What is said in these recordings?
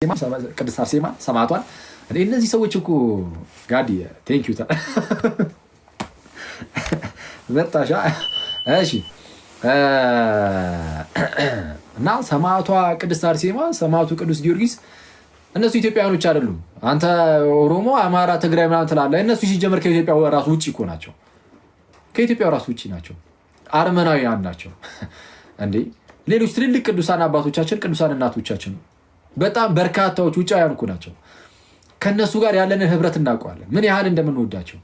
ቅድስት አርሴማ ሰማዕቷን እነዚህ ሰዎች እኮ ጋዲ ቴንክ ዩ መጣሻ። እሺ እና ሰማዕቷ ቅድስት አርሴማ ሰማዕቱ ቅዱስ ጊዮርጊስ እነሱ ኢትዮጵያውያኖች አይደሉም። አንተ ኦሮሞ፣ አማራ፣ ትግራይ ምናምን ትላለህ። እነሱ ሲጀመር ከኢትዮጵያ ራሱ ውጪ እኮ ናቸው። ከኢትዮጵያ ራሱ ውጪ ናቸው። አርመናውያን ናቸው እንዴ። ሌሎች ትልልቅ ቅዱሳን አባቶቻችን፣ ቅዱሳን እናቶቻችን በጣም በርካታዎች ውጫውያን እኮ ናቸው። ከነሱ ጋር ያለንን ህብረት እናውቀዋለን፣ ምን ያህል እንደምንወዳቸው።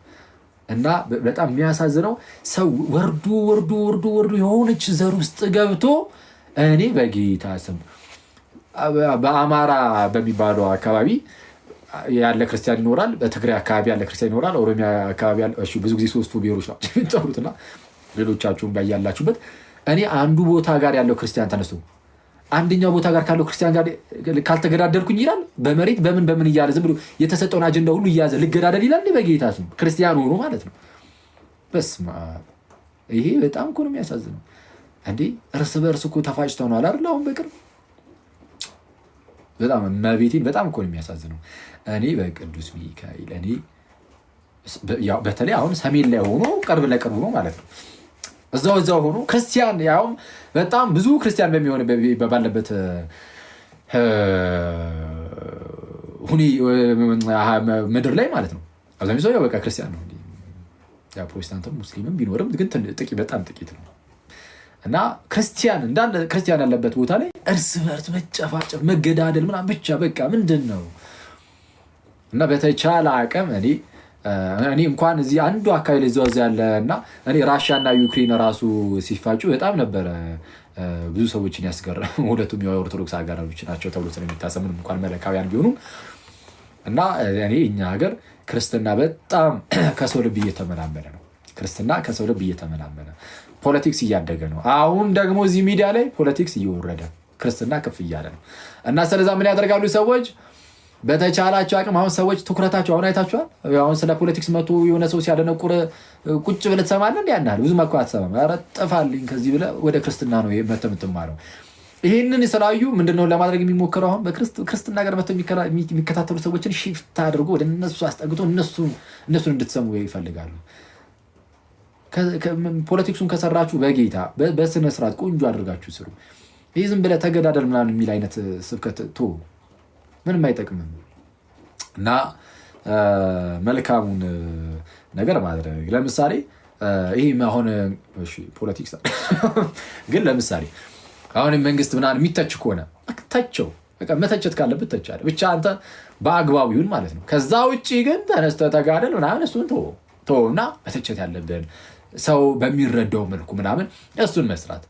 እና በጣም የሚያሳዝነው ሰው ወርዱ ወርዱ ወርዱ ወርዱ የሆነች ዘር ውስጥ ገብቶ እኔ በጌታ ስም በአማራ በሚባለው አካባቢ ያለ ክርስቲያን ይኖራል፣ በትግራይ አካባቢ ያለ ክርስቲያን ይኖራል፣ ኦሮሚያ አካባቢ ያለ ብዙ ጊዜ ሶስቱ ብሔሮች ናቸው የሚጠሩትና ሌሎቻችሁም ባያላችሁበት እኔ አንዱ ቦታ ጋር ያለው ክርስቲያን ተነስቶ አንደኛው ቦታ ጋር ካለው ክርስቲያን ጋር ካልተገዳደልኩኝ ይላል። በመሬት በምን እያለ ዝም ብሎ የተሰጠውን አጀንዳ ሁሉ እያዘ ልገዳደል ይላል። በጌታ ስም ክርስቲያን ሆኖ ማለት ነው። በስመ አብ። ይሄ በጣም እኮ ነው የሚያሳዝነው። እንዴ እርስ በእርስ እኮ ተፋጭተናል አይደል? አሁን በቅርብ በጣም መቤቴን በጣም እኮ ነው የሚያሳዝነው። እኔ በቅዱስ ሚካኤል እኔ በተለይ አሁን ሰሜን ላይ ሆኖ ቅርብ ለቅርብ ሆኖ ማለት ነው እዛው ሆኖ ክርስቲያን ያውም በጣም ብዙ ክርስቲያን በሚሆን ባለበት ምድር ላይ ማለት ነው። አብዛኛው ሰው በቃ ክርስቲያን ነው። ፕሮቴስታንትም ሙስሊምም ቢኖርም ግን በጣም ጥቂት ነው። እና ክርስቲያን እንዳለ ክርስቲያን ያለበት ቦታ ላይ እርስ በርስ መጨፋጨፍ፣ መገዳደል ምናምን ብቻ በቃ ምንድን ነው? እና በተቻለ አቅም እኔ እንኳን እዚህ አንዱ አካባቢ ላይ እዛው ያለ እና እኔ ራሽያ እና ዩክሬን ራሱ ሲፋጩ በጣም ነበረ ብዙ ሰዎችን ያስገረም። ሁለቱም የኦርቶዶክስ ሀገሮች ናቸው ተብሎ ስለሚታሰብ ምንም እንኳን መለካውያን ቢሆኑም እና እኛ ሀገር ክርስትና በጣም ከሰው ልብ እየተመናመነ ነው። ክርስትና ከሰው ልብ እየተመናመነ ፖለቲክስ እያደገ ነው። አሁን ደግሞ እዚህ ሚዲያ ላይ ፖለቲክስ እየወረደ ክርስትና ከፍ እያለ ነው። እና ስለዛ ምን ያደርጋሉ ሰዎች በተቻላቸው አቅም አሁን ሰዎች ትኩረታቸው አሁን አይታችኋል። አሁን ስለ ፖለቲክስ መቶ የሆነ ሰው ሲያደነቁር ቁጭ ብለህ ትሰማለህ። እንዲ ያናል ብዙ መኳ አትሰማም። ኧረ ጥፋልኝ ከዚህ ብለህ ወደ ክርስትና ነው መተህ የምትማረው። ይህንን ስላዩ ምንድነው ለማድረግ የሚሞክረው? አሁን በክርስትና ጋር መተው የሚከታተሉ ሰዎችን ሽፍት አድርጎ ወደ እነሱ አስጠግቶ እነሱን እንድትሰሙ ይፈልጋሉ። ፖለቲክሱን ከሰራችሁ በጌታ በስነስርዓት ቆንጆ አድርጋችሁ ስሩ። ይህ ዝም ብለህ ተገዳደል ምናምን የሚል አይነት ስብከት ቶ ምንም አይጠቅምም። እና መልካሙን ነገር ማድረግ ለምሳሌ ይህ አሁን ፖለቲክስ ግን ለምሳሌ አሁን መንግስት ምናምን የሚተች ከሆነ ተቸው፣ መተቸት ካለብህ ተቻለ ብቻ አንተ በአግባቡ ይሁን ማለት ነው። ከዛ ውጭ ግን ተነስተህ ተጋደል ምናምን እሱን ተወውና መተቸት ያለብን ሰው በሚረዳው መልኩ ምናምን እሱን መስራት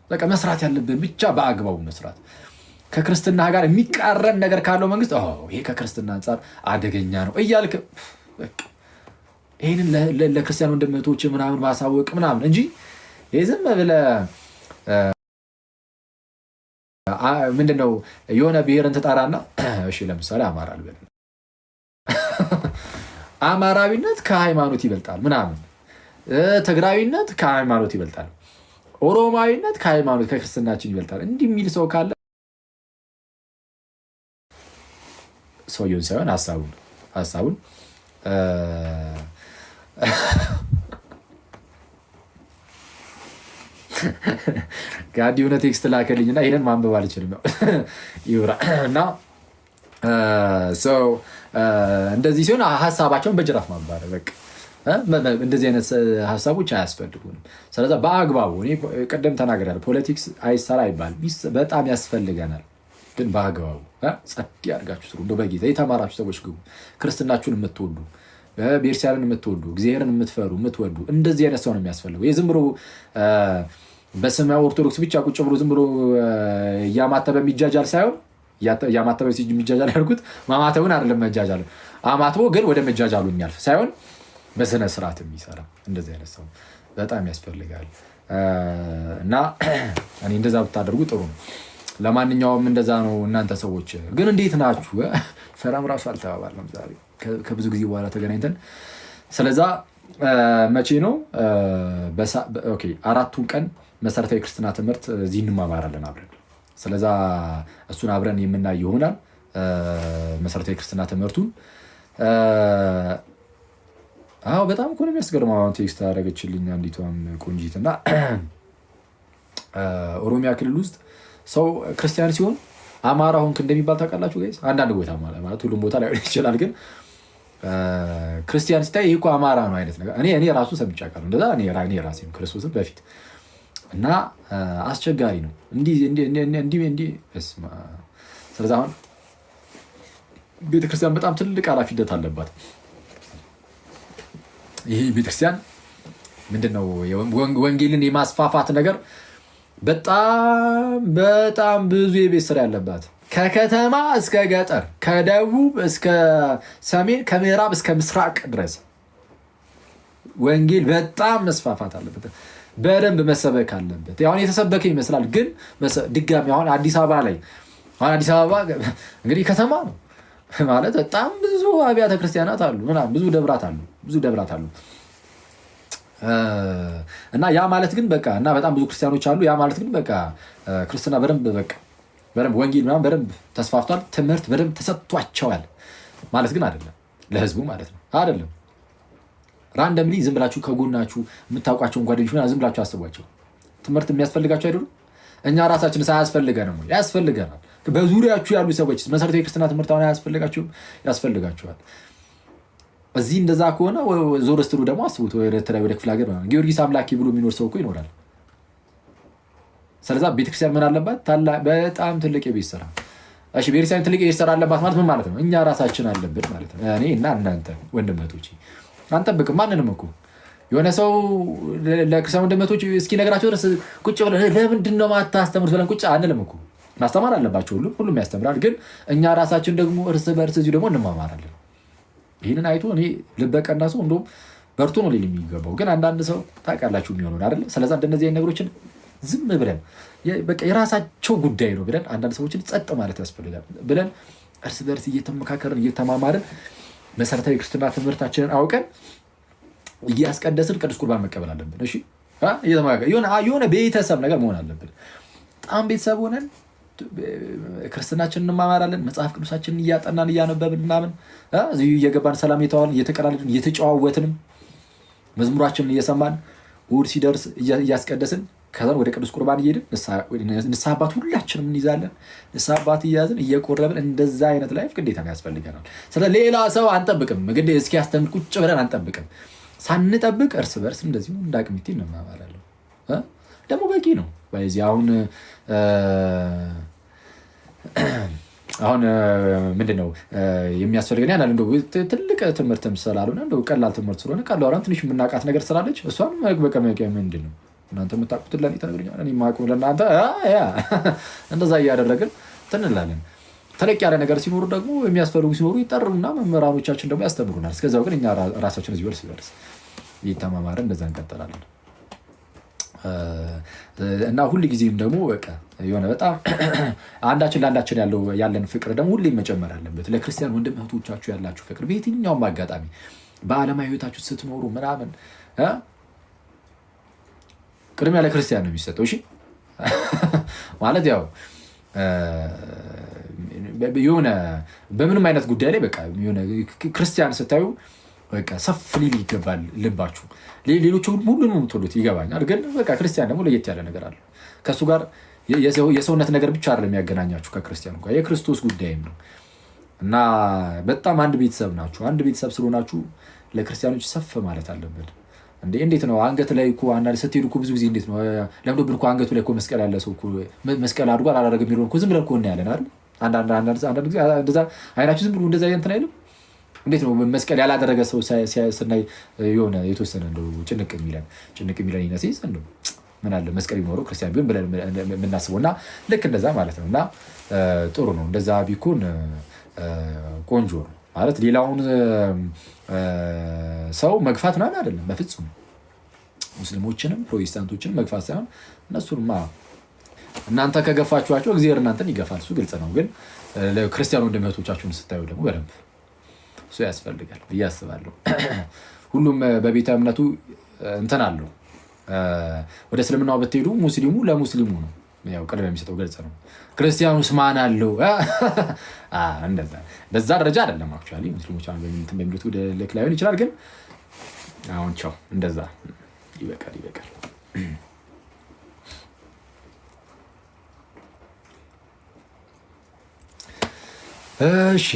ያለብን ብቻ በአግባቡ መስራት። ከክርስትና ጋር የሚቃረን ነገር ካለው መንግስት ይሄ ከክርስትና አንጻር አደገኛ ነው እያልክ ይህንን ለክርስቲያን ወንድሞች ምናምን ማሳወቅ ምናምን እንጂ ዝም ብለህ ምንድነው የሆነ ብሔርን ትጠራና እሺ ለምሳሌ አማራ ልበል፣ አማራዊነት ከሃይማኖት ይበልጣል ምናምን፣ ትግራዊነት ከሃይማኖት ይበልጣል፣ ኦሮማዊነት ከሃይማኖት ከክርስትናችን ይበልጣል እንዲህ የሚል ሰው ካለ ሰውየውን ሳይሆን ሀሳቡን ጋዲ የሆነ ቴክስት ላከልኝና ይሄንን ማንበብ አልችልም ይብራ እና እንደዚህ ሲሆን ሀሳባቸውን በጅራፍ ማባረር በቃ እንደዚህ አይነት ሀሳቦች አያስፈልጉንም። ስለዛ በአግባቡ እኔ ቅድም ተናግሬያለሁ። ፖለቲክስ አይሰራ አይባልም፣ በጣም ያስፈልገናል። ግን በአግባቡ ጸድ ያድርጋችሁ ስሩ። እንደው በጌታ የተማራችሁ ሰዎች ግቡ። ክርስትናችሁን የምትወዱ ቤርሲያንን የምትወዱ እግዚአብሔርን የምትፈሩ የምትወዱ እንደዚህ አይነት ሰው ነው የሚያስፈልገው። ዝም ብሎ በስመ ኦርቶዶክስ ብቻ ቁጭ ብሎ ዝም ብሎ እያማተበ የሚጃጃል ሳይሆን እያማተበ የሚጃጃል ያልኩት ማማተቡን አይደለም፣ መጃጃል አማትቦ ግን ወደ መጃጃሉ የሚያልፍ ሳይሆን በስነ ስርዓት የሚሰራ እንደዚህ አይነት ሰው በጣም ያስፈልጋል። እና እኔ እንደዛ ብታደርጉ ጥሩ ነው። ለማንኛውም እንደዛ ነው። እናንተ ሰዎች ግን እንዴት ናችሁ? ሰላም ራሱ አልተባባልንም ዛሬ ከብዙ ጊዜ በኋላ ተገናኝተን። ስለዛ መቼ ነው? አራቱን ቀን መሰረታዊ ክርስትና ትምህርት እዚህ እንማማራለን አብረን። ስለዛ እሱን አብረን የምናይ ይሆናል። መሰረታዊ ክርስትና ትምህርቱን። አዎ በጣም እኮ ነው የሚያስገርመው። አሁን ቴክስት አደረገችልኝ አንዲቷም ቆንጂት እና ኦሮሚያ ክልል ውስጥ ሰው ክርስቲያን ሲሆን አማራ ሆንክ እንደሚባል ታውቃላችሁ ጋይስ? አንዳንድ ቦታ ማለት ሁሉም ቦታ ላይ ይችላል፣ ግን ክርስቲያን ሲታይ ይህ እኮ አማራ ነው አይነት ነገር እኔ ራሱ ሰምቼ አውቃለሁ እንደዛ እኔ ራሴም ክርስቶስን በፊት እና አስቸጋሪ ነው እንዲህ። ስለዚህ አሁን ቤተክርስቲያን በጣም ትልቅ ኃላፊነት አለባት። ይህ ቤተክርስቲያን ምንድነው ወንጌልን የማስፋፋት ነገር በጣም ብዙ የቤት ስራ ያለባት፣ ከከተማ እስከ ገጠር፣ ከደቡብ እስከ ሰሜን፣ ከምዕራብ እስከ ምስራቅ ድረስ ወንጌል በጣም መስፋፋት አለበት። በደንብ መሰበክ አለበት። አሁን የተሰበከ ይመስላል፣ ግን ድጋሚ አሁን አዲስ አበባ ላይ አዲስ አበባ እንግዲህ ከተማ ነው ማለት በጣም ብዙ አብያተ ክርስቲያናት አሉ፣ ብዙ ደብራት አሉ እና ያ ማለት ግን በቃ እና በጣም ብዙ ክርስቲያኖች አሉ። ያ ማለት ግን በቃ ክርስትና በደንብ ወንጌል ምናምን በደንብ ተስፋፍቷል፣ ትምህርት በደንብ ተሰጥቷቸዋል ማለት ግን አይደለም፣ ለህዝቡ ማለት ነው አይደለም። ራንደምሊ ዝም ብላችሁ ከጎናችሁ የምታውቋቸውን ጓደኞች ዝም ብላችሁ አስቧቸው። ትምህርት የሚያስፈልጋቸው አይደሉም? እኛ ራሳችን ሳያስፈልገንም ያስፈልገናል። በዙሪያችሁ ያሉ ሰዎች መሰረታዊ ክርስትና ትምህርት አሁን አያስፈልጋችሁም? ያስፈልጋችኋል። እዚህ እንደዛ ከሆነ ዞር ስትሉ ደግሞ አስቡት፣ ወደ ክፍለ ሀገር ጊዮርጊስ አምላኪ ብሎ የሚኖር ሰው እኮ ይኖራል። ስለዛ ቤተክርስቲያን ምን አለባት? በጣም ትልቅ የቤት ስራ። እሺ ቤተክርስቲያን ትልቅ የቤት ስራ አለባት ማለት ምን ማለት ነው? እኛ ራሳችን አለብን ማለት ነው። እኔ እና እናንተ ወንድመቶች አንጠብቅም ማንንም እኮ የሆነ ሰው ለክርስቲያን ወንድመቶች እስኪነግራቸው ድረስ ቁጭ ብለን ለምንድን ነው ማታስተምሩት ብለን ቁጭ አንልም እኮ። ማስተማር አለባቸው፣ ሁሉም ያስተምራል። ግን እኛ ራሳችን ደግሞ እርስ በእርስ እዚሁ ደግሞ እንማማራለን። ይህንን አይቶ እኔ ልበቀና ሰው እንደውም በርቶ ነው ሊል የሚገባው። ግን አንዳንድ ሰው ታውቃላችሁ የሚሆነውን አይደለ? ስለዛ እንደነዚህ አይነት ነገሮችን ዝም ብለን በቃ የራሳቸው ጉዳይ ነው ብለን አንዳንድ ሰዎችን ጸጥ ማለት ያስፈልጋል ብለን እርስ በርስ እየተመካከርን እየተማማርን መሰረታዊ ክርስትና ትምህርታችንን አውቀን እያስቀደስን ቅዱስ ቁርባን መቀበል አለብን። እሺ የሆነ ቤተሰብ ነገር መሆን አለብን። በጣም ቤተሰብ ሆነን ክርስትናችንን እንማማራለን። መጽሐፍ ቅዱሳችንን እያጠናን እያነበብን ምናምን እዚሁ እየገባን ሰላም የተዋልን እየተቀላለድን እየተጨዋወትንም መዝሙራችንን እየሰማን እሑድ ሲደርስ እያስቀደስን ከዛን ወደ ቅዱስ ቁርባን እየሄድን ንስሐ አባት ሁላችንም እንይዛለን። ንስሐ አባት እያዝን እየቆረብን እንደዛ አይነት ላይፍ ግዴታ ያስፈልገናል። ስለ ሌላ ሰው አንጠብቅም። ግዴ እስኪያስተምር ቁጭ ብለን አንጠብቅም። ሳንጠብቅ እርስ በርስ እንደዚሁ እንዳቅሚቴ እንማማራለን። ደግሞ በቂ ነው። በዚህ አሁን ምንድነው የሚያስፈልገን? ያናል እንደው ትልቅ ትምህርትም ስላልሆነ እንደው ቀላል ትምህርት ስለሆነ ቀላል ትንሽ የምናውቃት ነገር ስላለች እሷን በቀመቂያ ምንድነው እናንተ የምታውቁትን ለኔ ተነግሩኛል፣ እኔ የማውቀው ለእናንተ እንደዛ እያደረግን ትንላለን። ተለቅ ያለ ነገር ሲኖሩ ደግሞ የሚያስፈልጉ ሲኖሩ ይጠሩና መምህራኖቻችን ደግሞ ያስተምሩናል። እስከዛው ግን እኛ ራሳችን እዚህ እርስ በርስ እየተማማረን እንደዛ እንቀጥላለን። እና ሁል ጊዜም ደግሞ በቃ የሆነ በጣም አንዳችን ለአንዳችን ያለን ፍቅር ደግሞ ሁሌ መጨመር አለበት። ለክርስቲያን ወንድም እህቶቻችሁ ያላችሁ ፍቅር በየትኛውም አጋጣሚ በዓለማዊ ህይወታችሁ ስትኖሩ ምናምን ቅድሚያ ለክርስቲያን ነው የሚሰጠው። እሺ ማለት ያው የሆነ በምንም አይነት ጉዳይ ላይ በቃ የሆነ ክርስቲያን ስታዩ በቃ ሰፍ ሊል ይገባል ልባችሁ። ሌሎቹ ሁሉንም የምትወዱት ይገባኛል፣ ግን በቃ ክርስቲያን ደግሞ ለየት ያለ ነገር አለ። ከእሱ ጋር የሰውነት ነገር ብቻ አይደለም የሚያገናኛችሁ ከክርስቲያኑ ጋር የክርስቶስ ጉዳይም ነው እና በጣም አንድ ቤተሰብ ናችሁ። አንድ ቤተሰብ ስለሆናችሁ ለክርስቲያኖች ሰፍ ማለት አለበት። እንዴት ነው አንገት ላይ እኮ አንዳንድ ስትሄዱ እኮ ብዙ ጊዜ እንዴት ነው ለምዶብን እኮ አንገቱ ላይ እኮ መስቀል ያለ ሰው እኮ መስቀል አድርጓል አላደረገም የሚለውን እኮ ዝም ብለን እኮ እናያለን አይደል? አንዳንድ ጊዜ እንደዛ አይናችሁ ዝም ብሎ እንደዛ እንትን አይልም? እንዴት ነው መስቀል ያላደረገ ሰው ስናይ የሆነ የተወሰነ እንደው ጭንቅ የሚለን ይነሲዝ እንደው ምን አለ መስቀል ቢኖረው ክርስቲያን ቢሆን ብለን የምናስበው እና ልክ እንደዛ ማለት ነው። እና ጥሩ ነው እንደዛ ቢኮን ቆንጆ ነው ማለት ሌላውን ሰው መግፋት ምናምን አይደለም በፍጹም። ሙስሊሞችንም ፕሮቴስታንቶችንም መግፋት ሳይሆን እነሱንማ እናንተ ከገፋችኋቸው እግዚአብሔር እናንተን ይገፋል። እሱ ግልጽ ነው። ግን ለክርስቲያን ወንድም እህቶቻችሁን ስታዩ ደግሞ በደንብ እሱ ያስፈልጋል ብዬ አስባለሁ። ሁሉም በቤተ እምነቱ እንትን አለው። ወደ እስልምናው ብትሄዱ ሙስሊሙ ለሙስሊሙ ነው፣ ያው ቅድሚያ የሚሰጠው ግልጽ ነው። ክርስቲያኑስ ማን አለው? እንደዛ በዛ ደረጃ አይደለም። አክቹዋሊ ሙስሊሞች በሚሉት ልክ ላይሆን ይችላል፣ ግን አሁን ቻው እንደዛ ይበቃል። እሺ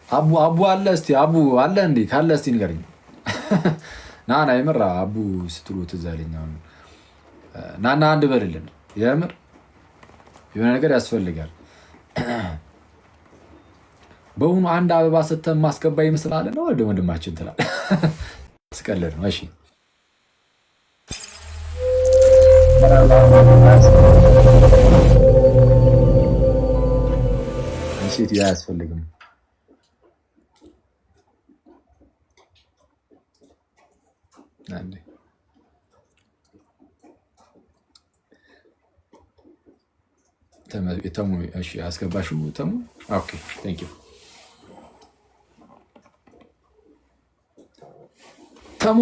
አቡ አለ። እስቲ አቡ አለ እንዴ? ካለ እስቲ ንገረኝ። ናና የምር አቡ ስትሉ ትዝ አለኝ። ናና አንድ በልልን። የምር የሆነ ነገር ያስፈልጋል። በእውኑ አንድ አበባ ሰተን ማስገባ ይመስላል ነው ወደ ወንድማችን ትላል። አስቀልድ ነው። እሺ ሴት አያስፈልግም። ተሙ እሺ፣ አስገባሽው ተሙ። ኦኬ ቴንክ ዩ ተሙ።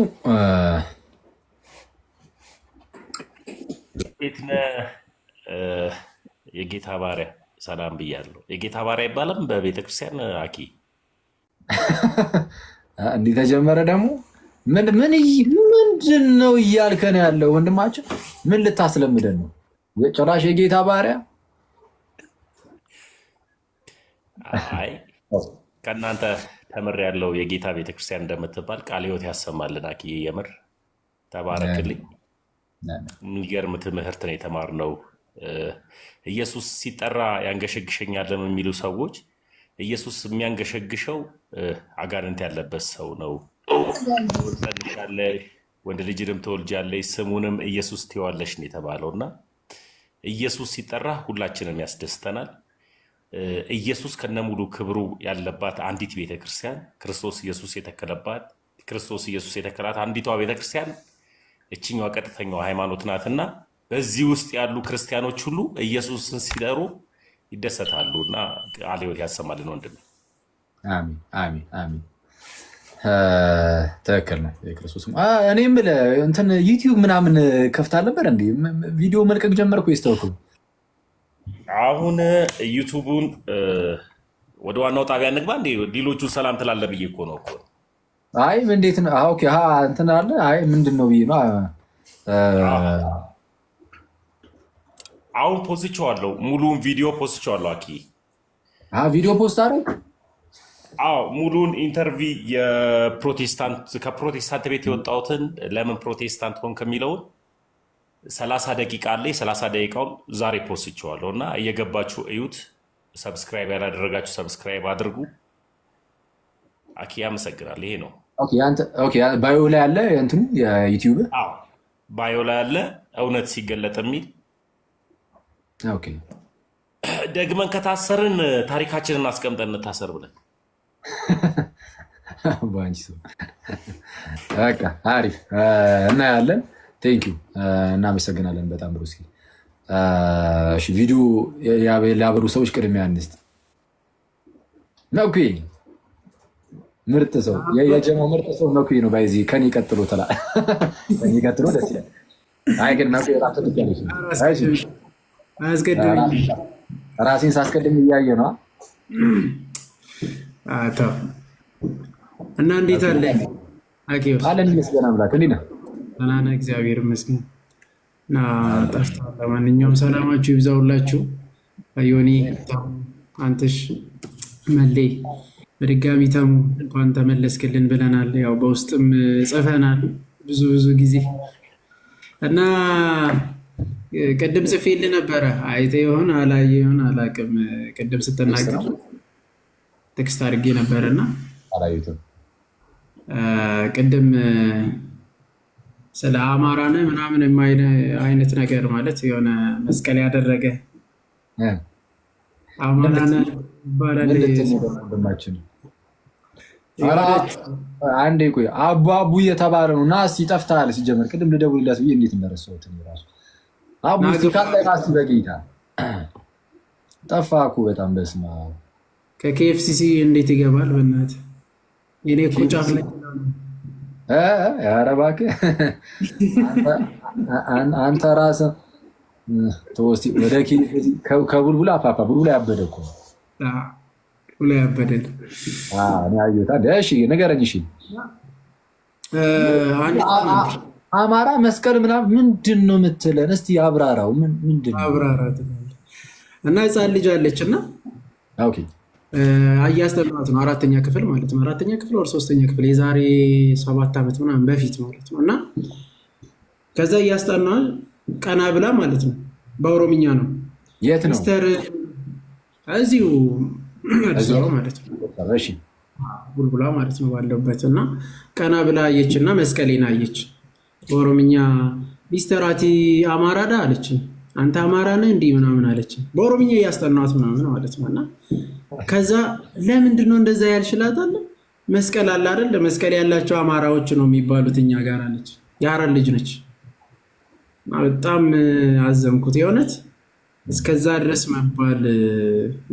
እንዴት ነህ የጌታ ባሪያ? ሰላም ብያለሁ። የጌታ ባሪያ ይባላል በቤተክርስቲያን አኪ። እንዲህ ተጀመረ ደግሞ ምንድን ነው እያልከን ያለው ወንድማችን? ምን ልታስለምደን ነው? ጭራሽ የጌታ ባሪያ? አይ ከእናንተ ተምር ያለው የጌታ ቤተክርስቲያን እንደምትባል ቃለ ሕይወት ያሰማልን። አኪ የምር ተባረክልኝ። የሚገርም ትምህርት ነው የተማርነው። ኢየሱስ ሲጠራ ያንገሸግሸኛል የሚሉ ሰዎች ኢየሱስ የሚያንገሸግሸው አጋንንት ያለበት ሰው ነው። ትጸንሻለሽ፣ ወንድ ልጅንም ትወልጃለሽ፣ ስሙንም ኢየሱስ ትይዋለሽ ነው የተባለው እና ኢየሱስ ሲጠራ ሁላችንም ያስደስተናል። ኢየሱስ ከነሙሉ ክብሩ ያለባት አንዲት ቤተክርስቲያን ክርስቶስ ኢየሱስ የተከለባት ክርስቶስ ኢየሱስ የተከላት አንዲቷ ቤተክርስቲያን እችኛዋ ቀጥተኛዋ ሃይማኖት ናትና በዚህ ውስጥ ያሉ ክርስቲያኖች ሁሉ ኢየሱስን ሲጠሩ ይደሰታሉ እና ቃለ ሕይወት ያሰማልን ወንድም። አሜን አሜን አሜን። ትክክል ነው። የክርስቶስ እኔም እንትን ዩቲዩብ ምናምን ከፍታ ነበር እንዴ? ቪዲዮ መልቀቅ ጀመርኩ ወይስ ተውኩ? አሁን ዩቱቡን ወደ ዋናው ጣቢያ እንግባ እንዴ? ሌሎቹን ሰላም ትላለህ ብዬ እኮ ነው እኮ። አይ እንዴት ነው? ኦኬ እንትን አለ። አይ ምንድን ነው ብዬ ነው። አሁን ፖስቼዋለሁ፣ ሙሉውን ቪዲዮ ፖስቼዋለሁ። አኪ ቪዲዮ ፖስት አደረግ? አዎ ሙሉን ኢንተርቪ ከፕሮቴስታንት ቤት የወጣሁትን ለምን ፕሮቴስታንት ሆን ከሚለውን 30 ደቂቃ አለ። 30 ደቂቃውን ዛሬ ፖስቼዋለሁ እና እየገባችሁ እዩት። ሰብስክራይብ ያላደረጋችሁ ሰብስክራይብ አድርጉ። አኪ ያመሰግናል። ይሄ ነው ባዮ ላይ ያለ እንትኑ የዩቲዩብ ባዮ ላይ ያለ እውነት ሲገለጥ የሚል ደግመን ከታሰርን ታሪካችንን አስቀምጠን እንታሰር ብለን አሪፍ እናያለን። ቴንኪው እናመሰግናለን በጣም ብሩስኪ። ቪዲዮ ላበሩ ሰዎች ቅድሚያ እንስጥ። መኩ ምርጥ ሰው የጀማው ምርጥ ሰው መኩ ነው። ባይዚ ከኔ ቀጥሎ ተላ ከኔ ቀጥሎ ደስ ይላል። አይ ግን መኩ ራሱ ትያለሽ ራሴን ሳስቀድም እያየ ነው እና እንዴት አለ አለን ይመስገን አምላክ። እንዴት ነህ? ደህና ነህ? እግዚአብሔር ይመስገን። እና ጠፍተሃል። ለማንኛውም ሰላማችሁ ይብዛውላችሁ። ዮኒ፣ አንተሽ፣ መሌ በድጋሚ ተሙ እንኳን ተመለስክልን ብለናል። ያው በውስጥም ጽፈናል ብዙ ጊዜ እና ቅድም ጽፌልህ ነበረ። አይተህ ይሆን አላየህ ይሆን አላውቅም። ቅድም ስትናገር ቴክስት አድርጌ ነበረና ቅድም ስለ አማራ ነህ ምናምን አይነት ነገር ማለት የሆነ መስቀል ያደረገ አማራ ነህ ይባላል። አንዴ ቆይ አቡ እየተባለ ነው እና እስኪ ጠፍተሃል። ሲጀመር ቅድም ልደውልለት ብዬ እንዴት እንደረሳሁት እራሱ አቡ እስኪ ካለ ራስህ በጌታ ጠፋኩ በጣም በስማ ከኬኤፍሲሲ እንዴት ይገባል? በእናትህ የኔ እኮ ጫፍ ላይ ኧረ እባክህ አንተ ራስህ ተወስቲ ወደ ከቡልቡላ አፋፋ ቡልቡላ ያበደ እኮ ብሎ ያበደል። እኔ አየሁት። እሺ ንገረኝ። እሺ አማራ መስቀል ምናምን ምንድን ነው የምትለን? እስቲ አብራራው። ምንድን ነው አብራራ? እና ህፃን ልጅ አለች እና እያስጠናት ነው። 4ኛ ክፍል ማለት ነው። 4ኛ ክፍል ወር 3ኛ ክፍል የዛሬ 7 ዓመት ምናምን በፊት ማለት ነው። እና ከዛ እያስጠና ቀና ብላ ማለት ነው። በኦሮምኛ ነው። የት ነው? ሚስተር እዚሁ አዲስ አበባ ማለት ነው። ቡልቡላ ማለት ነው ባለበት። እና ቀና ብላ አየች እና መስቀሌን አየች። በኦሮምኛ ሚስተር አቲ አማራዳ አለች። አንተ አማራ ነህ እንዲህ ምናምን አለች። በኦሮምኛ እያስጠናት ምናምን ማለት ነው። እና ከዛ ለምንድን ነው እንደዛ ያልሽላታል? መስቀል አለ አይደል? መስቀል ያላቸው አማራዎች ነው የሚባሉት እኛ ጋር አለች። የሀረር ልጅ ነች። በጣም አዘንኩት የእውነት። እስከዛ ድረስ መባል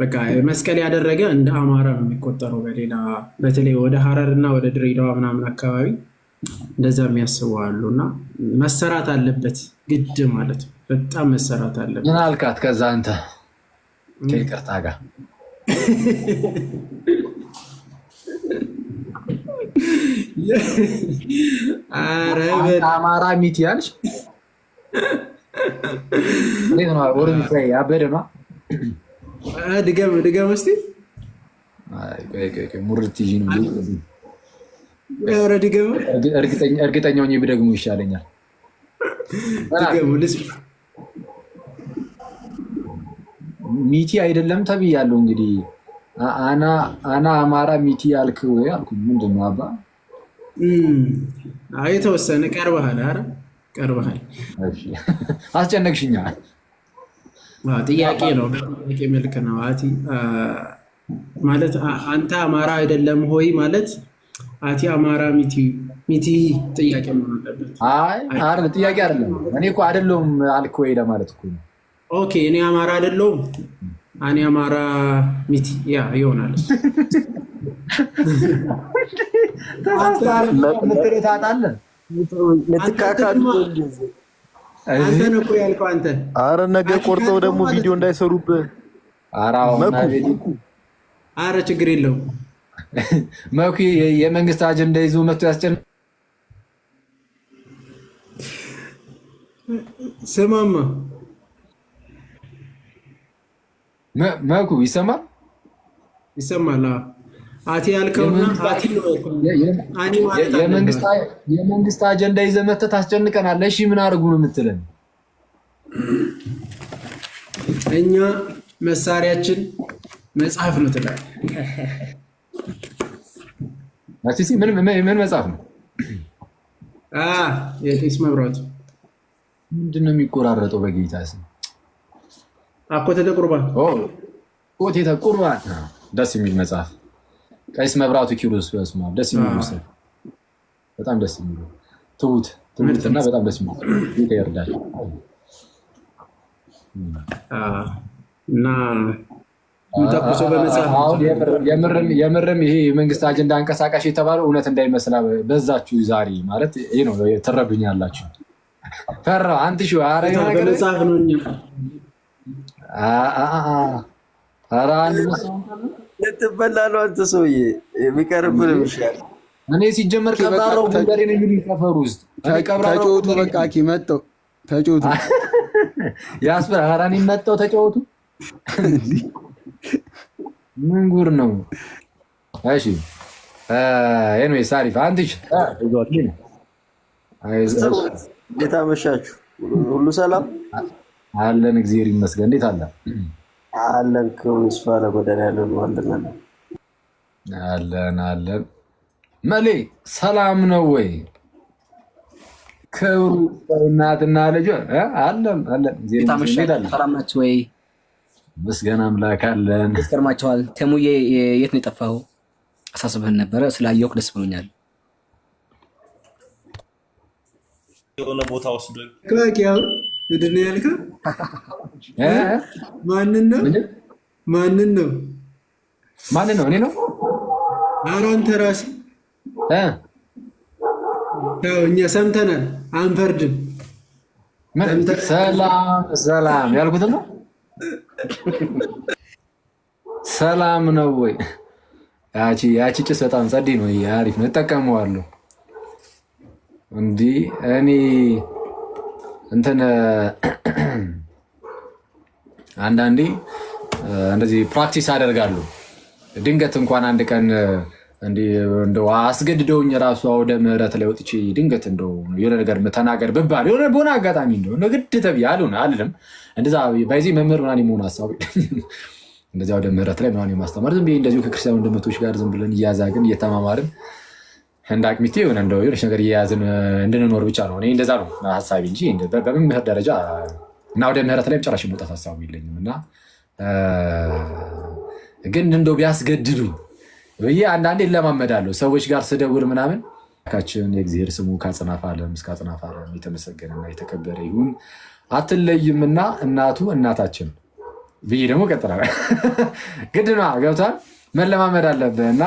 በቃ መስቀል ያደረገ እንደ አማራ ነው የሚቆጠረው። በሌላ በተለይ ወደ ሀረር እና ወደ ድሬዳዋ ምናምን አካባቢ እንደዛ የሚያስቡ አሉ። እና መሰራት አለበት ግድ ማለት ነው። በጣም መሰራት አለበት። ምን አልካት? ከዛ አንተ ከይቅርታ ጋር አማራ ሚት ያልሽ ያበደ ነው። ድገም እስኪ ሙርት ነው። ድገም። እርግጠኛ ሆኜ ብደግሞ ይሻለኛል። ሚቲ አይደለም ተብያለሁ። እንግዲህ አና አማራ ሚቲ ያልክ ወይ አልኩ። ምንድን ነው አባ? የተወሰነ ቀርበሃል። ኧረ ቀርበሃል። አስጨነቅሽኛ። ጥያቄ ነው፣ በጥያቄ መልክ ነው። አቲ ማለት አንተ አማራ አይደለም ሆይ ማለት አቲ አማራ ሚቲ ጥያቄ መሆን አለበት። አይ ጥያቄ አይደለም። እኔ እኮ አይደለሁም አልክ ወይ ለማለት እኮ ነው። ኦኬ እኔ አማራ አይደለሁም። እኔ አማራ ሚቲ ያ ይሆናል። አንተ ነው እኮ ያልከው አንተ። ኧረ ነገ ቆርጠው ደግሞ ቪዲዮ እንዳይሰሩብህ። ኧረ ችግር የለውም። መኩ የመንግስት አጀንዳ ይዞ መጥቶ ያስጨን ስማማ መኩ ይሰማል ይሰማል። አቲ ያልከውና አቲ ነው የመንግስት አጀንዳ ይዘህ መጥተህ ታስጨንቀናለህ። እሺ ምን አድርጉ ነው የምትለን? እኛ መሳሪያችን መጽሐፍ ነው ትላለህ። ምን መጽሐፍ ነው? የቄስ መብራቱ ምንድን ነው የሚቆራረጠው? በጌታ ስም አኮቴተ ቁርባን ኮቴተ ቁርባን ደስ የሚል መጽሐፍ። ቀሲስ መብራቱ ኪሮስ በስመ አብ ደስ የሚል መጽሐፍ፣ በጣም ደስ የሚል ትምህርትና በጣም ደስ የሚል ጌታ ይርዳል። እና የምርም ይሄ የመንግስት አጀንዳ አንቀሳቃሽ የተባለው እውነት እንዳይመስላ በዛችሁ ዛሬ ማለት ይሄ ነው። ትረዱኛላችሁ። ፈራ አንተ ሺ በመጽሐፍ ነው እኛ ልትበላ ነው አንተ ሰውዬ። የሚቀርብህ ይሻል። እኔ ሲጀመር ቀብራራው ጉንደሬ ነው የሚሉኝ ሰፈር ውስጥ ተጫወቱ። በቃ መጣሁ ተጫወቱ። ያስፈራ ሀራኒ መጣሁ ተጫወቱ። ምን ጉር ነው? እሺ ኤኒዌይስ አሪፍ። አንተሽ እንዴት አመሻችሁ? ሁሉ ሰላም አለን፣ እግዚአብሔር ይመስገን። እንዴት አለ አለን? ከውስፋ ለጎዳና ያለን አለን። መሌ ሰላም ነው ወይ? ክብሩ እናትና ልጅ አለን። ሰላም ናችሁ ወይ? ምስጋና አምላክ አለን። ይስከርማችኋል። ተሙዬ የት ነው የጠፋኸው? አሳስበህን ነበረ። ስላየሁህ ደስ ብሎኛል። የሆነ ቦታ ወስዶኝ ምንድን ነው ያልከው? ማንን ነው ማንን ነው? እኔ ነው። ኧረ አንተ ራስህ ያው እኛ ሰምተናል፣ አንፈርድም። ሰላም ያልኩት ነው። ሰላም ነው ወይ? ያቺ ጭስ በጣም ጸዴ ነው፣ አሪፍ ነው፣ እጠቀመዋለሁ። እንዲህ እኔ እንትን አንዳንዴ እንደዚህ ፕራክቲስ አደርጋለሁ። ድንገት እንኳን አንድ ቀን እንደው አስገድደውኝ ራሱ አውደ ምህረት ላይ ወጥቼ ድንገት እንደው የሆነ ነገር ተናገር ብባል የሆነ በሆነ አጋጣሚ እንደው ግድ ተብዬ አልሆነ እንደዛ በዚህ መምህር ምናምን የመሆን ሀሳብ እንደዚህ አውደ ምህረት ላይ ምናምን የማስተማር ዝም ብዬ እንደዚሁ ከክርስቲያን ወንድሞች ጋር ዝም ብለን እያዛግን እየተማማርን እንደ አቅሚቴ የሆነ እንደው የሆነች ነገር እየያዝን እንድንኖር ብቻ ነው። እኔ እንደዛ ነው ሀሳቢ እንጂ በመምህር ደረጃ እና አውደ ምህረት ላይ ጨራሽ መውጣት ሀሳቡ የለኝም። እና ግን እንደው ቢያስገድዱኝ ብዬ አንዳንዴ እለማመዳለሁ። ሰዎች ጋር ስደውል ምናምን ካችን የእግዚአብሔር ስሙ ከአጽናፈ ዓለም እስከ አጽናፈ ዓለም የተመሰገነና የተከበረ ይሁን፣ አትለይምና እናቱ እናታችን ብዬ ደግሞ ቀጥላለሁ። ግድ ነዋ፣ ገብቷል። መለማመድ አለብህ። እና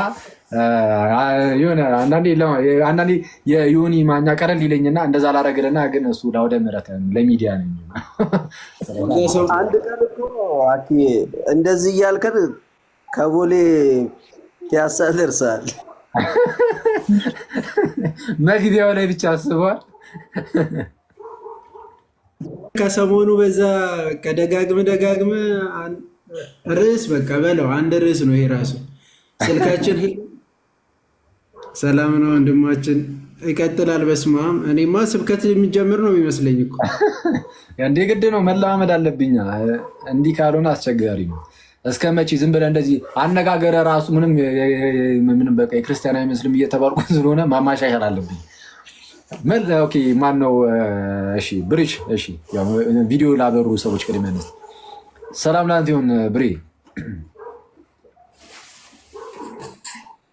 የሆነ አንዳንዴ የዮኒ ማኛ ቀለል ይለኝና እንደዛ ላረግልና ግን እሱ ለአውደ ምህረት ለሚዲያ ነኝ። አንድ ቀን እኮ እንደዚህ እያልከን ከቦሌ ፒያሳ ደርሰሃል። መግቢያው ላይ ብቻ አስበዋል። ከሰሞኑ በዛ ደጋግመ ርዕስ በቃ በለው አንድ ርዕስ ነው ይሄ ራሱ ስልካችን። ሰላም ነው ወንድማችን፣ ይቀጥላል። በስመ አብ። እኔማ ስብከት የሚጀምር ነው የሚመስለኝ እኮ። እንዴ ግድ ነው፣ መለማመድ አለብኝ። እንዲህ ካልሆነ አስቸጋሪ ነው። እስከ መቼ ዝም ብለህ እንደዚህ አነጋገረ ራሱ ምንም በቃ የክርስቲያን አይመስልም እየተባልኩ ስለሆነ ማሻሻል አለብኝ። ኦኬ ማን ነው? እሺ ብሪች። እሺ ቪዲዮ ላበሩ ሰዎች ቅድሚያ ነስ። ሰላም ላንተ ይሁን ብሬ።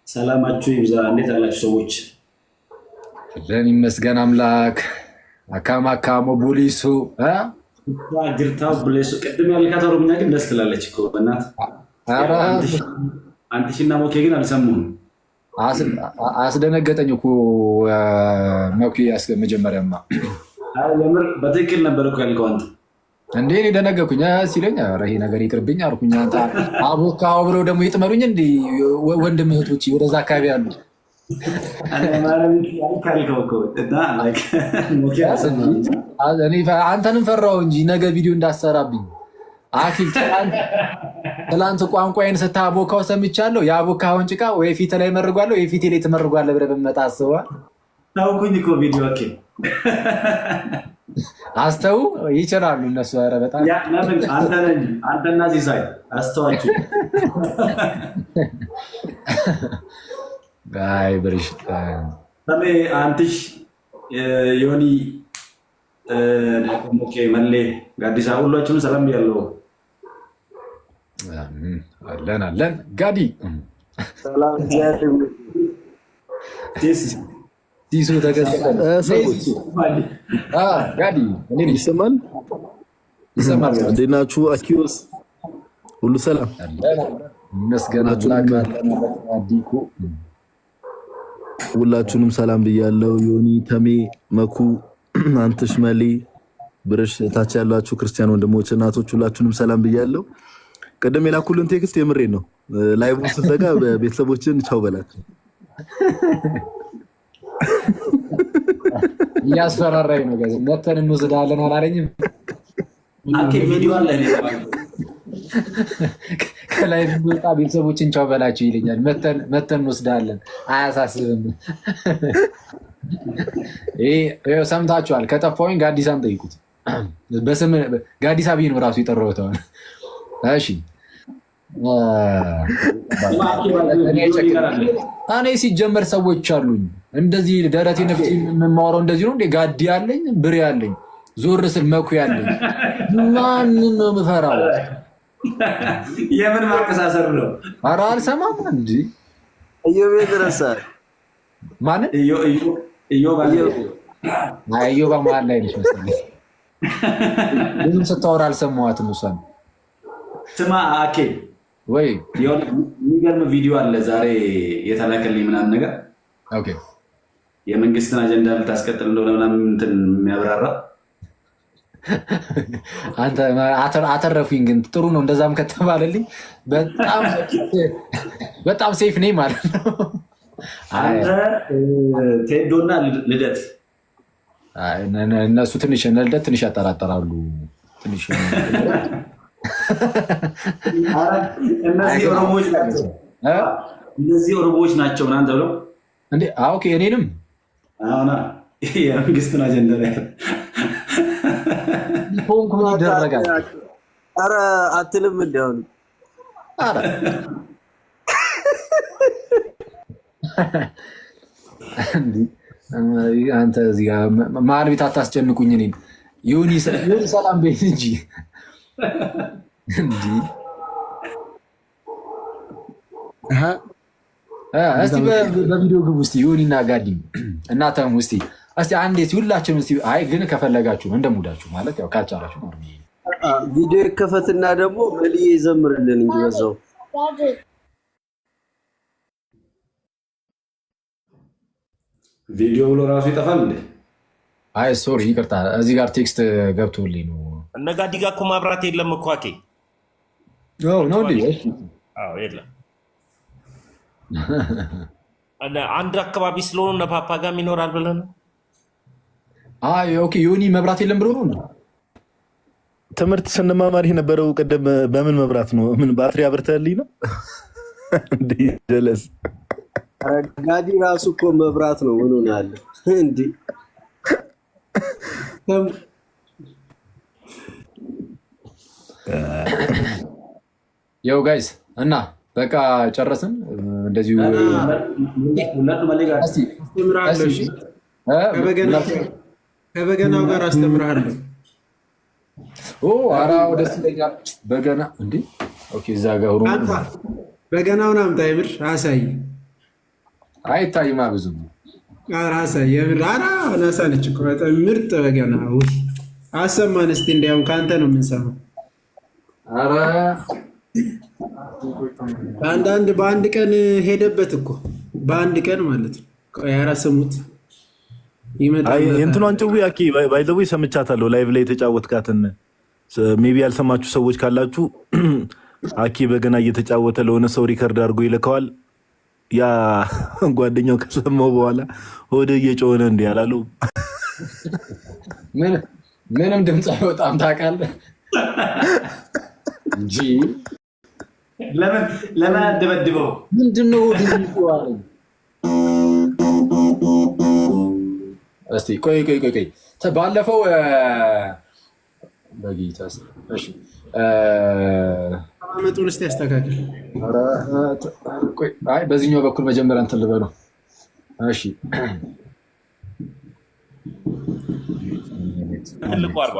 ሰላማችሁ ይብዛ። እንዴት አላችሁ ሰዎች? ለን ይመስገን አምላክ። አካሞ ቦሊሱ ጅርታ ብሌሱ ቅድም ያልካት ኦሮምኛ ግን ደስ ትላለች እኮ በእናትህ። አንቲሽና ሞኬ ግን አልሰሙም። አስደነገጠኝ እኮ መኩ መጀመሪያማ የምር በትክክል ነበር እኮ ያልከው አንተ። እንዴ እኔ ደነገኩኝ ሲለኝ ይሄ ነገር ይቅርብኝ አልኩኝ። አንተ አቦካው ብለው ደግሞ ይጥመሩኝ እንዲ ወንድም እህቶች ወደዛ አካባቢ አሉ። አንተንም ፈራው እንጂ ነገ ቪዲዮ እንዳሰራብኝ። አኪል ትላንት ቋንቋዬን ስታቦካው ሰምቻለሁ። የአቦካውን ጭቃ ወይ ፊት ላይ መርጓለሁ ወይ ፊቴ ላይ ትመርጓለህ ብለህ በመጣ አስበዋል። ታውኩኝ እኮ ቪዲዮ አስተው ይችላሉ እነሱ። ኧረ በጣም አንተና ሲሳይ አስተዋችሁ። አይ ብርሽ ታሜ አንትሽ ዮኒ ኦኬ መሌ ጋዲሳ ሁላችሁም ሰላም ብያለሁ። አለን ጋዲ ሰላም ዲሱ ጋዲ ይሰማል። እንዴት ናችሁ? አኪዮስ ሁሉ ሰላም መስገናችሁ። ሁላችሁንም ሰላም ብያለሁ። ዮኒ፣ ተሜ፣ መኩ፣ አንተሽ፣ መሌ፣ ብርሽ፣ ታች ያላችሁ ክርስቲያን ወንድሞች እናቶች ሁላችሁንም ሰላም ብያለሁ። ቀደም የላኩልን ቴክስት የምሬን ነው። ላይቭ ስትዘጋ ቤተሰቦችን ቻው በላቸው። እያስፈራራኝ ነው። ጋር መተን እንወስዳለን አላለኝም። ቪዲዮ አለ ከላይ ወጣ ቤተሰቦችን ቻው በላቸው ይለኛል። መተን እንወስዳለን አያሳስብም። ይሄ ሰምታችኋል። ከጠፋሁኝ ጋዲሳን ጠይቁት። በስም ጋዲሳ ብዬ ነው ራሱ የጠራሁት። እሺ እኔ ሲጀመር ሰዎች አሉኝ እንደዚህ ደረቴ ነፍሴ የምማወራው እንደዚህ ነው እንዴ? ጋዲ ያለኝ ብሬ ያለኝ ዞር ስል መኩ ያለኝ ማንን ነው የምፈራው? የምን ማቀሳሰር ነው? ኧረ አልሰማም እንጂ እዮብ ይደረሳል። ማንን? እዮብ መሀል ላይ ነች መሰለኝ። ብዙም ስታወራ አልሰማኋትም። እሷን ስማ አኬ ወይ የሚገርም ቪዲዮ አለ ዛሬ የተላከልኝ ምናምን ነገር የመንግስትን አጀንዳ ልታስቀጥል እንደሆነ ምናምን እንትን የሚያብራራ አንተ አተረፉኝ። ግን ጥሩ ነው እንደዛም ከተባለልኝ በጣም ሴፍ ነኝ ማለት ነው። አንተ ቴዶና ልደት እነሱ ትንሽ ልደት ትንሽ ያጠራጠራሉ። ትንሽ እነዚህ ኦሮሞዎች ናቸው ምናምን ተብለው እንዴ? ኦኬ እኔንም የመንግስትን አጀንዳ ላይ ይደረጋል። ኧረ አትልም እንዲያውኑ አንተ እዚህ ጋር መሀል ቤት አታስጨንቁኝ። እኔን ዮኒ ሰላም ቤት እንጂ እንዲህ እስቲ በቪዲዮ ግቡ እስቲ ዮኒና ጋዲም እናተም እስቲ አንዴ ሁላችንም እስቲ። አይ ግን ከፈለጋችሁ ነው እንደሙዳችሁ ማለት ያው ካልቻላችሁ ነው። ቪዲዮ ይከፈትና ደግሞ መልዬ ይዘምርልን እንጂ በዛው ቪዲዮ ብሎ ራሱ ይጠፋል እንዴ? አይ ሶሪ ይቅርታ፣ እዚህ ጋር ቴክስት ገብቶልኝ ነው። እነ ጋዲ ጋር እኮ ማብራት የለም እኮ አኬ ነው እንዴ? የለም አንድ አካባቢ ስለሆኑ እነ ፓፓ ጋርም ይኖራል ብለህ ነው? ኦኬ ዮኒ መብራት የለም ብሎ ነው። ትምህርት ስንማማር የነበረው ቅድም በምን መብራት ነው? ምን ባትሪ አብርተህልኝ ነው እንዴ? ጀለስ ጋዲ ራሱ እኮ መብራት ነው። ምን ሆናለ እንዴ? ያው ጋይስ እና በቃ ጨረስን። እንደዚሁ ከበገናው ጋር አስተምርሃለሁ። ኧረ ደስ ይለኛል። በገና እንዴ? ኦኬ እዛ ጋር በገናውን አምጣ። የምር አሳይ። አይታይማ ብዙ አሳይ። የምር አናሳነች እኮ በጣም ምርጥ በገና አሰማን እስኪ። እንዲያውም ከአንተ ነው የምንሰማው። ኧረ በአንድ ቀን ሄደበት እኮ በአንድ ቀን ማለት ነው። ኧረ ስሙት እንትኗን ጭዊ አኬ ባይዘዌ ሰምቻታለሁ። ላይቭ ላይ የተጫወትካትን ሜቢ ያልሰማችሁ ሰዎች ካላችሁ አኬ በገና እየተጫወተ ለሆነ ሰው ሪከርድ አድርጎ ይልከዋል። ያ ጓደኛው ከሰማው በኋላ ወደ እየጮኸ ነው እንዲህ ያላለው። ምንም ድምፅ አይወጣም ታውቃለህ እንጂ ለምን አደበድበው? ምንድነው ድምፁ? እስቲ ቆይ ባለፈው በጌታስ እሺ አመጡን እስቲ ያስተካክል። አይ በዚህኛው በኩል መጀመሪያ እንትን ልበለው። እሺ ትልቁ አርባ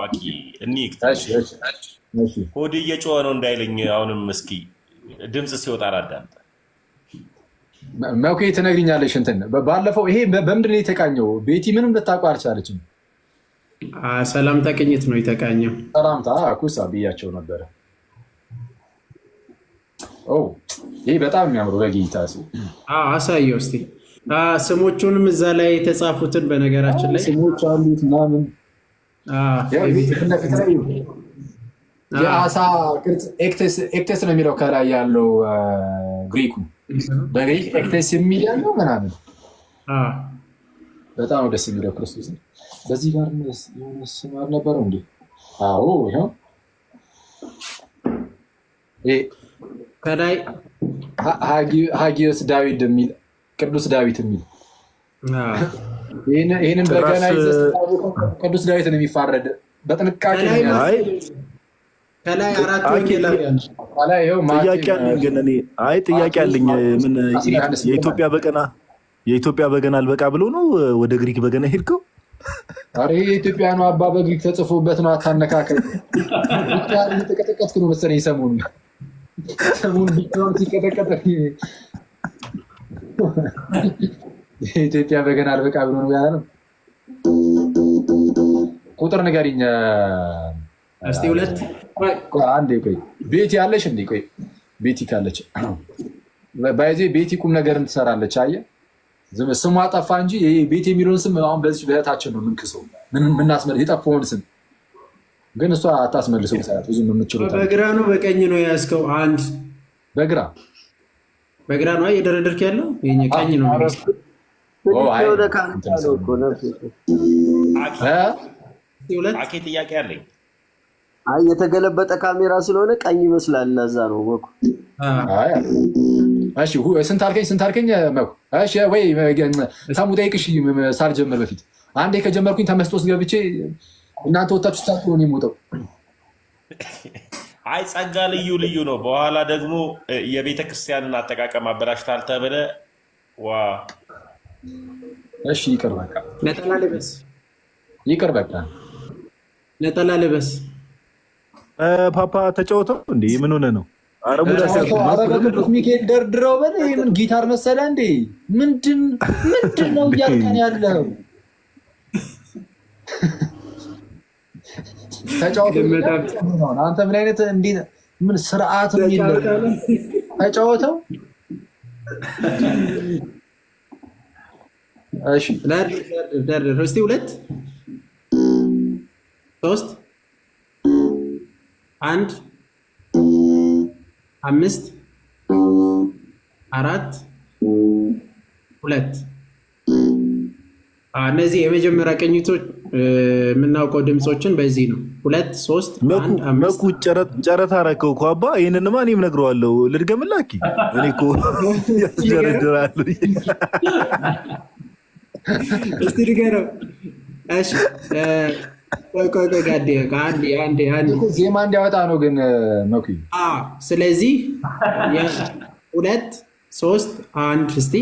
ሆድ እየጮኸ ነው እንዳይለኝ። አሁንም እስኪ ድምፅ ሲወጣ አዳምጥ። መኩ ትነግሪኛለሽ። እንትን ባለፈው ይሄ በምንድን ነው የተቃኘው? ቤቲ ምንም ልታውቀው አልቻለችም። ሰላምታ ቅኝት ነው የተቃኘው። ሰላምታ ኩሳ ብያቸው ነበረ። ይህ በጣም የሚያምሩ በጌታ አሳየው እስኪ ስሞቹንም እዛ ላይ የተጻፉትን። በነገራችን ላይ ስሞች አሉት ምናምን የአሳ ቅርጽ ኤክቴስ ነው የሚለው ከላይ ያለው ግሪኩ በግሪክ ኤክቴስ የሚል ያለው ምናምን በጣም ደስ የሚለው ክርስቶስ በዚህ ጋር ስም አልነበረው እንዴ? አዎ ይኸው ከላይ ሀጊዮስ ዳዊት የሚል ቅዱስ ዳዊት የሚል ይህንን በገና ቅዱስ ዳዊት ነው የሚፋረድ በጥንቃቄ ከላይ አራት ወንጌላውያን ጥያቄ አለኝ። ግን እኔ ጥያቄ አለኝ። ምን የኢትዮጵያ በገና አልበቃ ብሎ ነው ወደ ግሪክ በገና ሄድከው? ኧረ የኢትዮጵያ ነው አባ በግሪክ ተጽፎበት ነው። አታነካከል። ተቀጠቀጥክ ነው መሰለኝ ሰሞኑን ቢሆን ሲቀጠቀጥ የኢትዮጵያ በገና አልበቃ ብሎ ነው ያለ ነው። ቁጥር ንገሪኝ እስቲ። 2 አንዴ ቆይ ቤት ያለሽ እንዴ? ቆይ ቤቲ ካለች ባይዜ ቤቲ ቁም ነገር ትሰራለች። አየህ ስሟ ጠፋ እንጂ ይሄ ቤቲ የሚለውን ስም አሁን በዚህ በእህታችን ነው የምንክሰው ምናስመልስ የጠፋውን ስም ግን እሷ አታስመልሰው። ሰዓት ብዙ የምትችለው በግራ ነው በቀኝ ነው የያዝከው? አንድ በግራ ነው እየደረደርክ ያለው የኛ ቀኝ ነው። አኬ ጥያቄ አለኝ። የተገለበጠ ካሜራ ስለሆነ ቀኝ ይመስላል። ለዛ ነው መኩ። እሺ ስንት አልከኝ መኩ? እሺ ወይ ታሙ ጠይቅሽ ሳልጀምር በፊት አንዴ ከጀመርኩኝ ተመስጦ ውስጥ ገብቼ እናንተ ወጣችሁ ስታውቁ ነው የምወጣው። አይ ጸጋ ልዩ ልዩ ነው። በኋላ ደግሞ የቤተ ክርስቲያንን አጠቃቀም አበላሽታል ተብለ ዋ እሺ ይቅር በቃ ነጠላ ልበስ። ይቅር በቃ ነጠላ ልበስ። ፓፓ ተጫወተው እንዴ? ምን ሆነ ነው? ቅዱስ ሚካኤል ደርድረው በል። ምን ጊታር መሰለ እንዴ? ምንድን ነው እያልከን ያለው? አንተ ምን አይነት ምን ስርዓት የሚለው ተጫወተው። እሺ እስቲ 2 3 1 5 4 2 እነዚህ የመጀመሪያ ቅኝቶች የምናውቀው ድምፆችን በዚህ ነው። 2 3 1 5 መኩ ጨረታ አደረከው እኮ አባ። ይህንንማ እኔም እነግረዋለሁ። ልድገምላኪ እኔ እኮ ያስደረድራሉ። እስቲ ንገረው። እሺ ዜማ እንዲያወጣ ነው ግን መኩ። ስለዚህ 2 3 1 እስቲ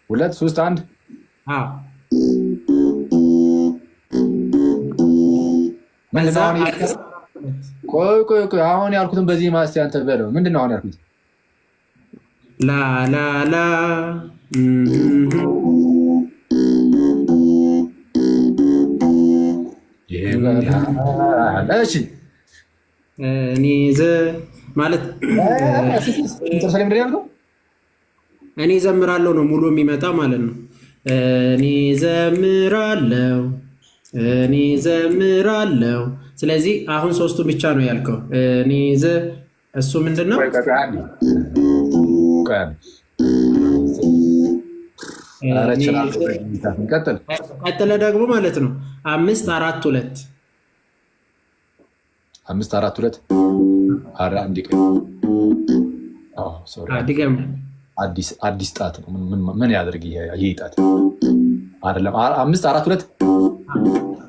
2 3 1 ቆይ አሁን ያልኩትን በዚህ ማስቲ አንተ በለው። ምንድን ነው አሁን ያልኩት? ላላላ እሺ እኔ ማለት እኔ ዘምራለሁ ነው ሙሉ የሚመጣ ማለት ነው። እኔ ዘምራለሁ። ስለዚህ አሁን 3ቱ ብቻ ነው ያልከው። እሱ ምንድን ነው? ቀጥለ ደግሞ ማለት ነው 5 4 2 5 4 2 ድገም። አዲስ ጣት ነው። ምን ያደርግ ይሄ ጣት አይደለም። 5 4 2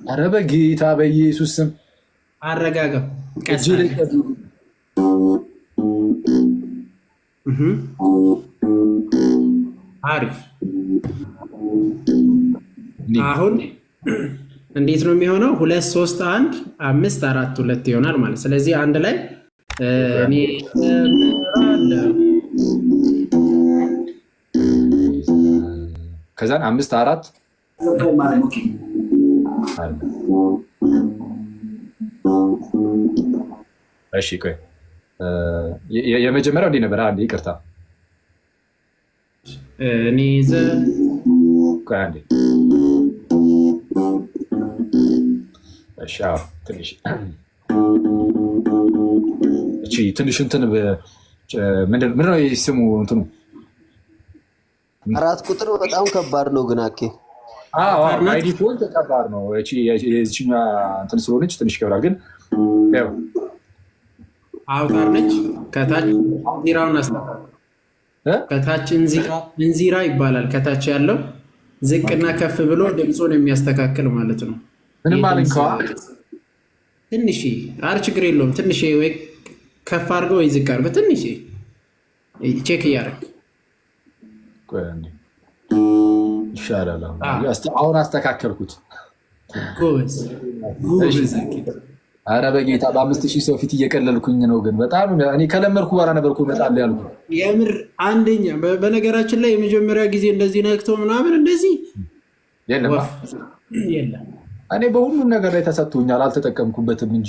ኧረ በጌታ በኢየሱስ ስም አረጋጋም። አሪፍ። አሁን እንዴት ነው የሚሆነው? 2 3 1 5 4 2 ይሆናል ማለት። ስለዚህ አንድ ላይ እኔ ከዛን 5 4 እሺ ቆይ የመጀመሪያው እንዴት ነበር? አንዴ ይቅርታ እኔ ቆይ አንዴ እሺ ትንሽ እቺ ትንሽ እንትን ምንድን ነው ስሙ እንትኑ 4 ቁጥር በጣም ከባድ ነው ግን አኬ ባይ ዲፎልት ከባድ ነው። እቺ የዚህኛ እንትን ስለሆነች ትንሽ ይከብዳል ግን ያው አውታር ነች። ከታች እንዚራውን አስተካክል። ከታች እንዚራ ይባላል። ከታች ያለው ዝቅና ከፍ ብሎ ድምፁን የሚያስተካክል ማለት ነው። ምንም አልንከዋ ትንሽ ችግር የለውም። ትንሽ ወይ ከፍ አድርገው ወይ ዝቅ አድርገው ትንሽ ቼክ እያደረግ ይሻላል። አሁን አስተካከልኩት። ጎበዝ። ኧረ በጌታ በ5000 ሰው ፊት እየቀለልኩኝ ነው። ግን በጣም እኔ ከለመድኩ በኋላ ነበርኩ እመጣለሁ ያልኩ የምር አንደኛ። በነገራችን ላይ የመጀመሪያ ጊዜ እንደዚህ ነክቶ ምናምን እንደዚህ የለም። እኔ በሁሉም ነገር ላይ ተሰጥቶኛል፣ አልተጠቀምኩበትም እንጂ